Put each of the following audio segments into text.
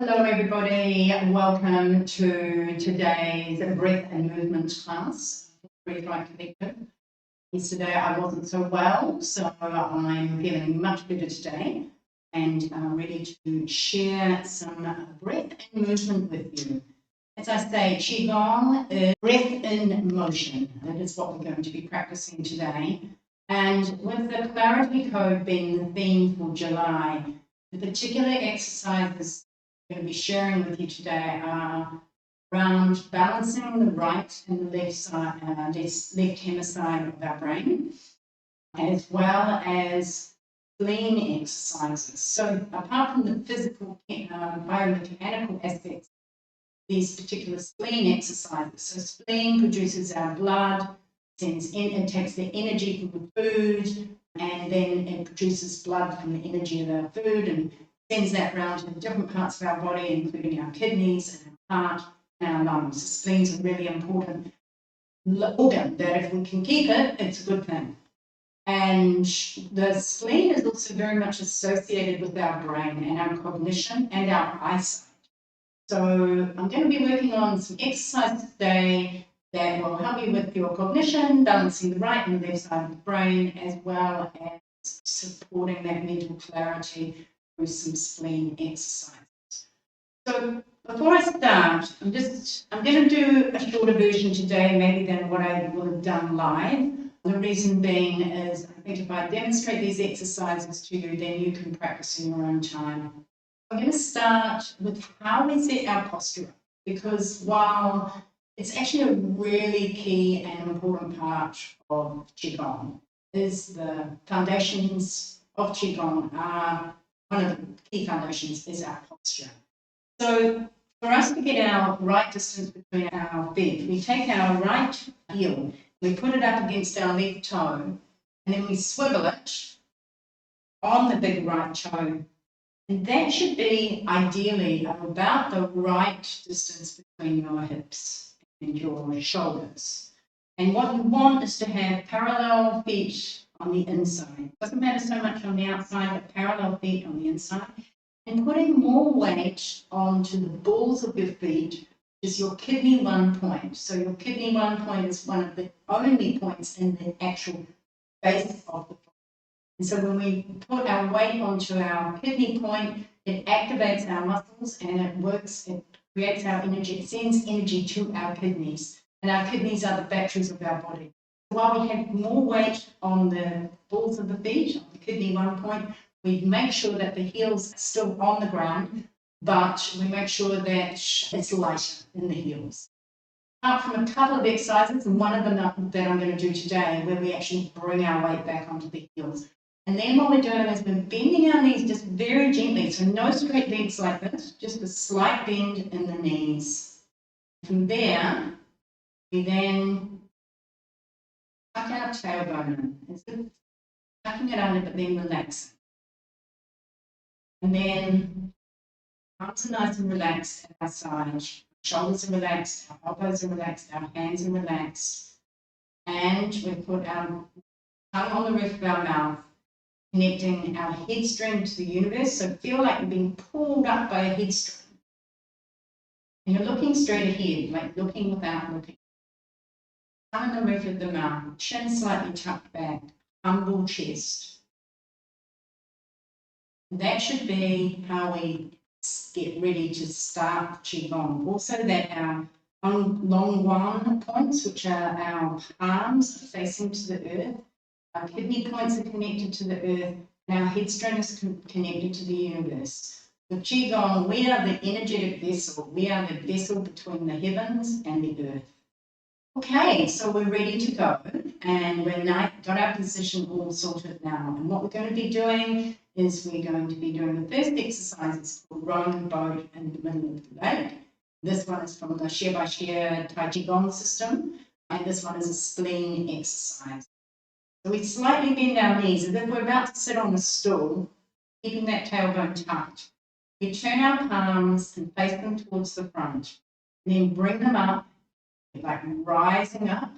Hello everybody, welcome to today's breath and movement class, Breathe Right Collective. Yesterday I wasn't so well, so I'm feeling much better today and ready to share some breath and movement with you. As I say, Qigong is breath in motion. That is what we're going to be practicing today. And with the Clarity Code being the theme for July, the particular exercises going to be sharing with you today are around balancing the right and the left side, left hemisphere of our brain, as well as spleen exercises. So apart from the physical, biomechanical aspects, these particular spleen exercises. So spleen produces our blood, it takes the energy from the food, and then it produces blood from the energy of our food and sends that around to different parts of our body, including our kidneys and our heart and our lungs. The spleen's a really important organ that if we can keep it, it's a good thing. And the spleen is also very much associated with our brain and our cognition and our eyesight. So I'm going to be working on some exercises today that will help you with your cognition, balancing the right and the left side of the brain, as well as supporting that mental clarity through some spleen exercises. So before I start, I'm going to do a shorter version today, maybe than what I would have done live. The reason being is I think if I demonstrate these exercises to you, then you can practice in your own time. I'm going to start with how we set our posture, because while it's actually a really key and important part of Qigong, is the foundations of Qigong are, one of the key foundations is our posture. So for us to get our right distance between our feet, we take our right heel, we put it up against our left toe, and then we swivel it on the big right toe. And that should be ideally about the right distance between your hips and your shoulders. And what you want is to have parallel feet on the inside. Doesn't matter so much on the outside, but parallel feet on the inside. And putting more weight onto the balls of your feet is your kidney 1 point. So your kidney 1 point is one of the only points in the actual base of the foot. And so when we put our weight onto our kidney point, it activates our muscles and it creates our energy, it sends energy to our kidneys. And our kidneys are the batteries of our body. While we have more weight on the balls of the feet, on the kidney 1 point, we make sure that the heels are still on the ground, but we make sure that it's lighter in the heels. Apart from a couple of exercises, and one of them that I'm going to do today, where we actually bring our weight back onto the heels. And then what we're doing is we're bending our knees just very gently, so no straight legs like this, just a slight bend in the knees. From there, we then tuck our tailbone in, instead of tucking it under, but then relaxing. And then arms are nice and relaxed at our side, shoulders are relaxed, our elbows are relaxed, our hands are relaxed. And we put our tongue on the roof of our mouth, connecting our headstring to the universe. So feel like you're being pulled up by a headstring. And you're looking straight ahead, like looking without looking. Tongue on the roof of the mouth, chin slightly tucked back, humble chest. And that should be how we get ready to start Qigong. Also that our long one points, which are our palms facing to the earth, our kidney points are connected to the earth, and our headstring is connected to the universe. With Qigong, we are the energetic vessel. We are the vessel between the heavens and the earth. Okay, so we're ready to go, and we've got our position all sorted now. And what we're going to be doing is we're going to be doing the first exercise. It's called rowing the boat in the middle of the lake. This one is from the share by share Tai Chi Gong system, and this one is a spleen exercise. So we slightly bend our knees as if we're about to sit on the stool, keeping that tailbone tucked. We turn our palms and face them towards the front, and then bring them up, like rising up,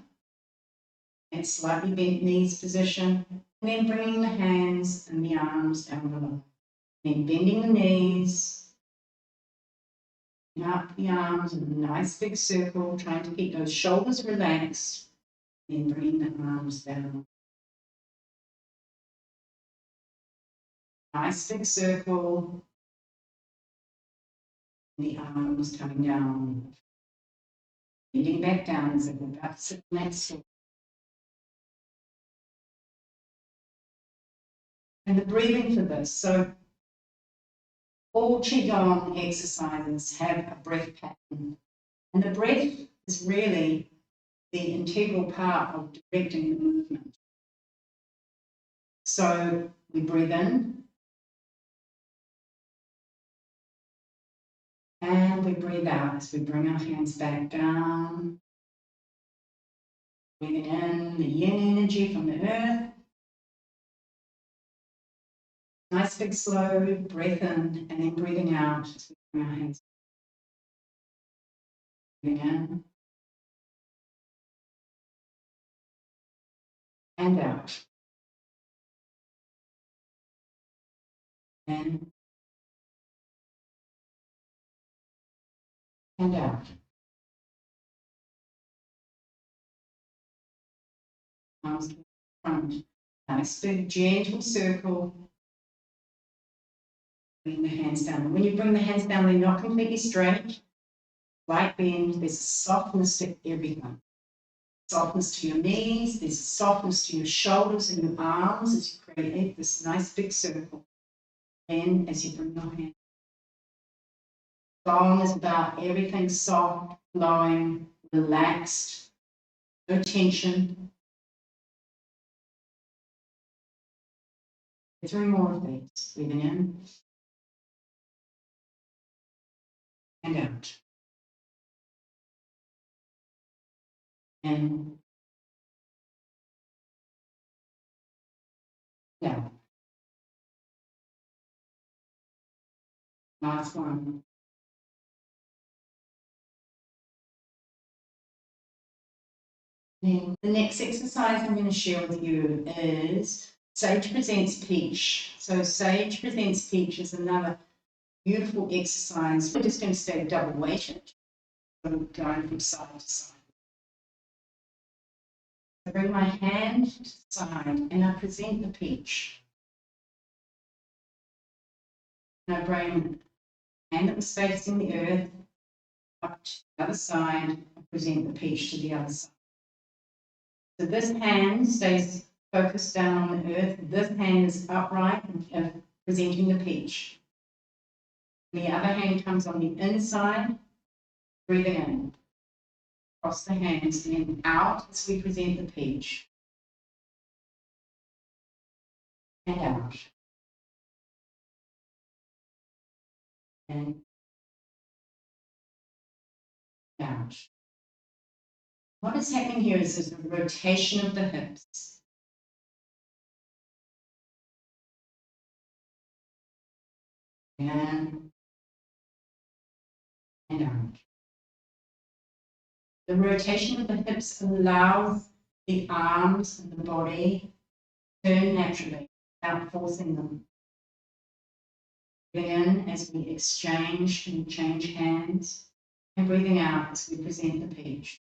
and slightly bent knees position, and then bringing the hands and the arms down below. Then bending the knees, Up the arms in a nice big circle, trying to keep those shoulders relaxed, then bring the arms down. Nice big circle, the arms coming down. Bending back down as if we're about to sit on that stool. And the breathing for this. So all Qigong exercises have a breath pattern. And the breath is really the integral part of directing the movement. So we breathe in and we breathe out as we bring our hands back down. Breathing in the yin energy from the earth. Nice big slow breath in and then breathing out as we bring our hands. Breathing in and out. In and out. Arms to the front. Nice big gentle circle. Bring the hands down. When you bring the hands down, they're not completely straight. Light bend, there's a softness to everything. Softness to your knees, there's a softness to your shoulders and your arms as you create this nice big circle. And as you bring your hand. Gong is about everything soft, flowing, relaxed, no tension. 3 more of these. Breathing in and out. In and out. Last one. Then the next exercise I'm going to share with you is Sage Presents Peach. So Sage Presents Peach is another beautiful exercise. We're just going to stay double weighted, going from side to side. I bring my hand to the side and I present the peach. And I bring the hand that was facing the earth up to the other side and present the peach to the other side. So this hand stays focused down on the earth. This hand is upright and presenting the peach. The other hand comes on the inside, breathing in, across the hands, and then out as we present the peach. And out. And out. What is happening here is there's a rotation of the hips. In and out. The rotation of the hips allows the arms and the body to turn naturally without forcing them. Breathing in as we exchange and change hands, and breathing out as we present the peach.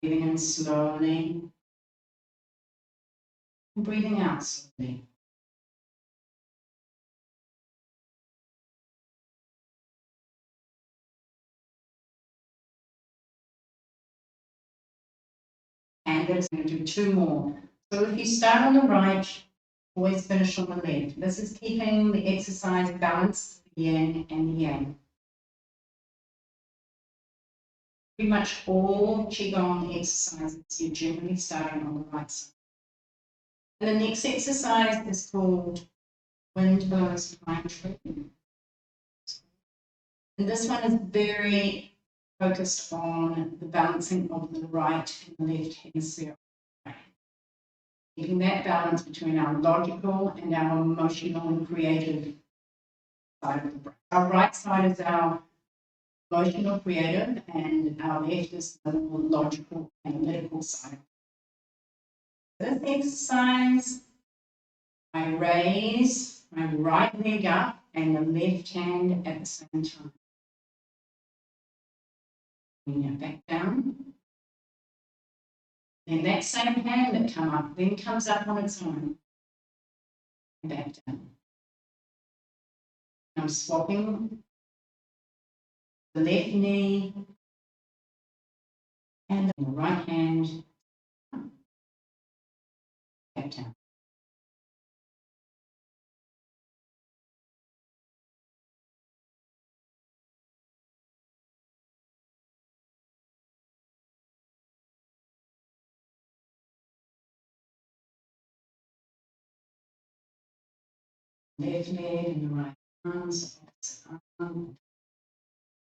Breathing in slowly, and breathing out slowly. And that is going to do 2 more. So if you start on the right, always finish on the left. This is keeping the exercise balanced, the yin and the yang. Pretty much all Qigong exercises, you're generally starting on the right side. And the next exercise is called Window's Pine Tree. And this one is very focused on the balancing of the right and the left hemisphere. Keeping that balance between our logical and our emotional and creative side of the brain. Our right side is our emotional creative and our left is the more logical analytical side. This exercise, I raise my right leg up and the left hand at the same time. Bring it back down. Then that same hand that come up, then comes up on its own. Back down. I'm swapping the left knee and the right hand back down. Left leg and the right arms, arm,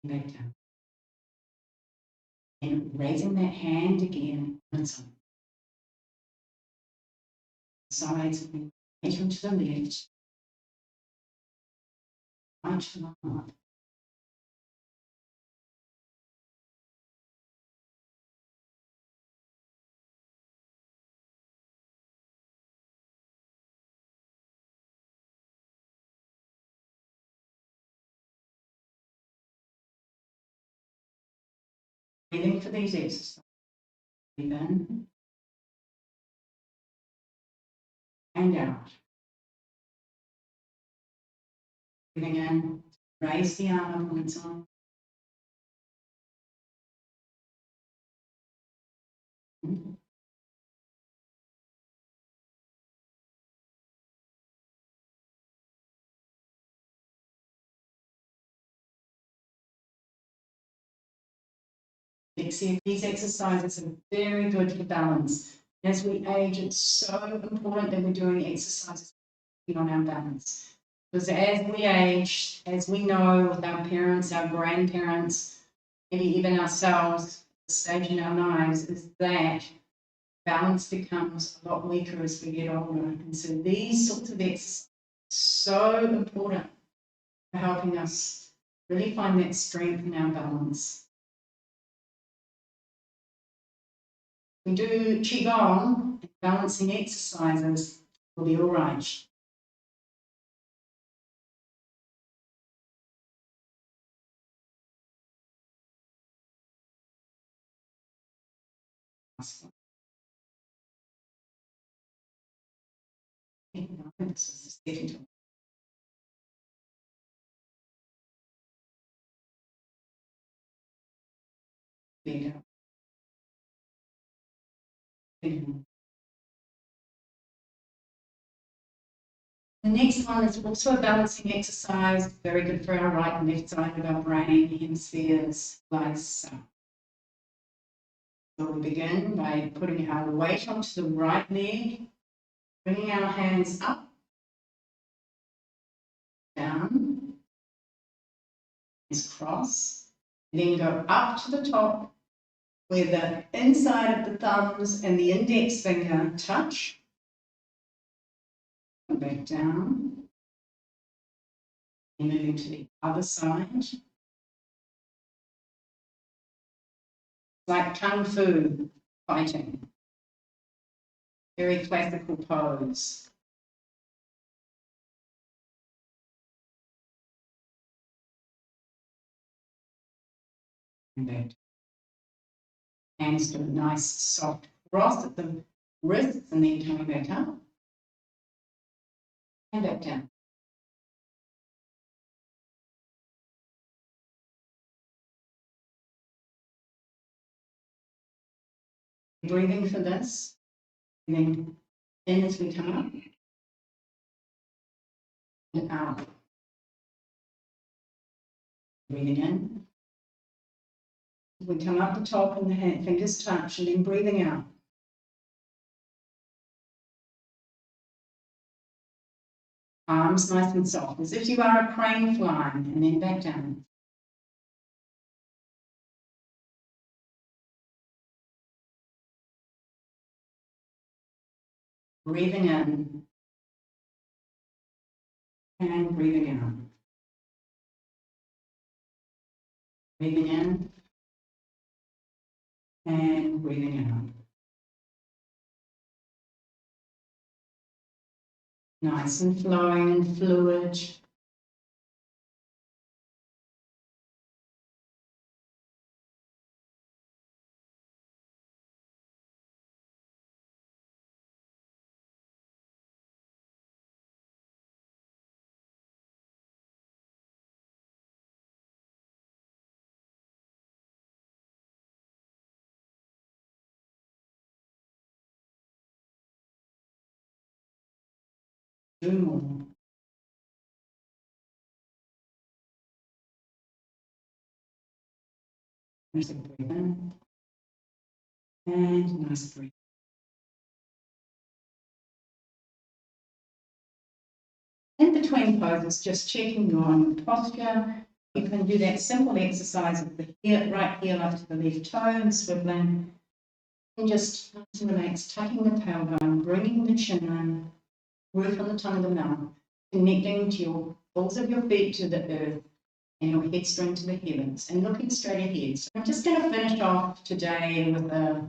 back down. And raising that hand again on its own. Sides, right to the left, right to the right. Breathing for these exercises. Breathe in and out. Breathing in, raise the arm up on its own. These exercises are very good for balance. As we age, it's so important that we're doing exercises on our balance. Because as we age, as we know with our parents, our grandparents, maybe even ourselves, the stage in our lives is that balance becomes a lot weaker as we get older. And so these sorts of exercises are so important for helping us really find that strength in our balance. We do qigong, balancing exercises, we'll be all right. The next one is also a balancing exercise, very good for our right and left side of our brain hemispheres, like so. So we begin by putting our weight onto the right leg, bringing our hands up, down, cross, then go up to the top where the inside of the thumbs and the index finger touch. Go back down. And moving to the other side. Like Kung Fu fighting. Very classical pose. And back. Hands to a nice soft cross at the wrists and then coming back up. And back down. Breathing for this. And then in as we come up. And out. Breathing in. We come up the top and the hand, fingers touch, and then breathing out. Arms nice and soft, as if you are a crane flying, and then back down. Breathing in and breathing out. Breathing in and breathing out. Nice and flowing and fluid. Do more. Nice and breathe in. And nice breathe. In between poses, just checking your posture. You can do that simple exercise of the right heel up to the left toe and swiveling. And just relax, tucking the tailbone, bringing the chin in, roof on the tongue of the mouth, connecting to your balls of your feet to the earth and your head straight to the heavens and looking straight ahead. So I'm just going to finish off today with a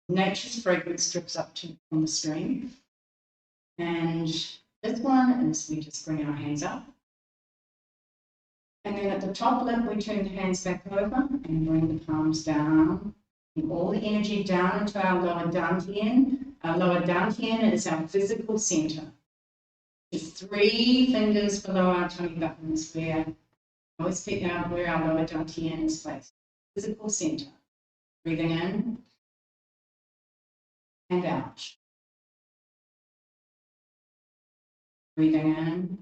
nature's fragrance strips up to on the stream. And this one is we just bring our hands up. And then at the top lip, we turn the hands back over and bring the palms down. And all the energy down into our lower dantian. Our lower dantian is our physical center. Just 3 fingers below our tummy buttons where always pick out where our lower dantian is placed. Physical center. Breathing in and out. Breathing in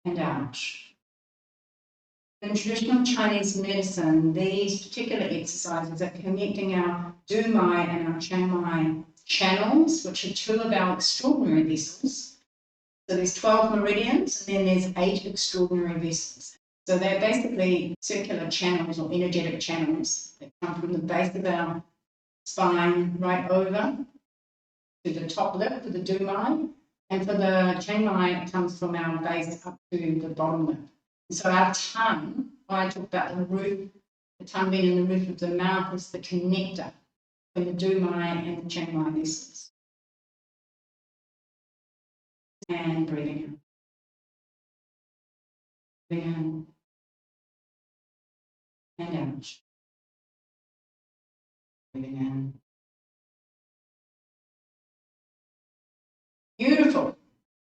and out. In traditional Chinese medicine, these particular exercises are connecting our Du Mai and our Chiang Mai channels, which are 2 of our extraordinary vessels. So there's 12 meridians, and then there's 8 extraordinary vessels. So they're basically circular channels or energetic channels that come from the base of our spine right over to the top lip for the Du Mai, and for the Chiang Mai, it comes from our base up to the bottom lip. So our tongue, I talk about the roof, the tongue being in the roof of the mouth, is the connector between the Du Mai and the Chiang Mai vessels. And breathing in. Breathing in. And out. Breathing in. Beautiful.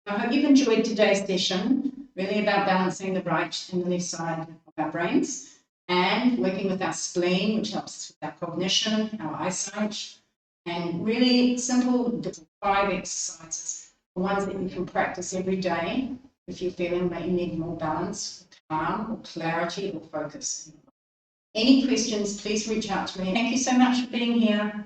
I hope you've enjoyed today's session, really about balancing the right and the left side of our brains and working with our spleen, which helps us with our cognition, our eyesight, and really simple 5 exercises, the ones that you can practice every day if you're feeling that you need more balance, calm, or clarity, or focus. Any questions, please reach out to me. Thank you so much for being here.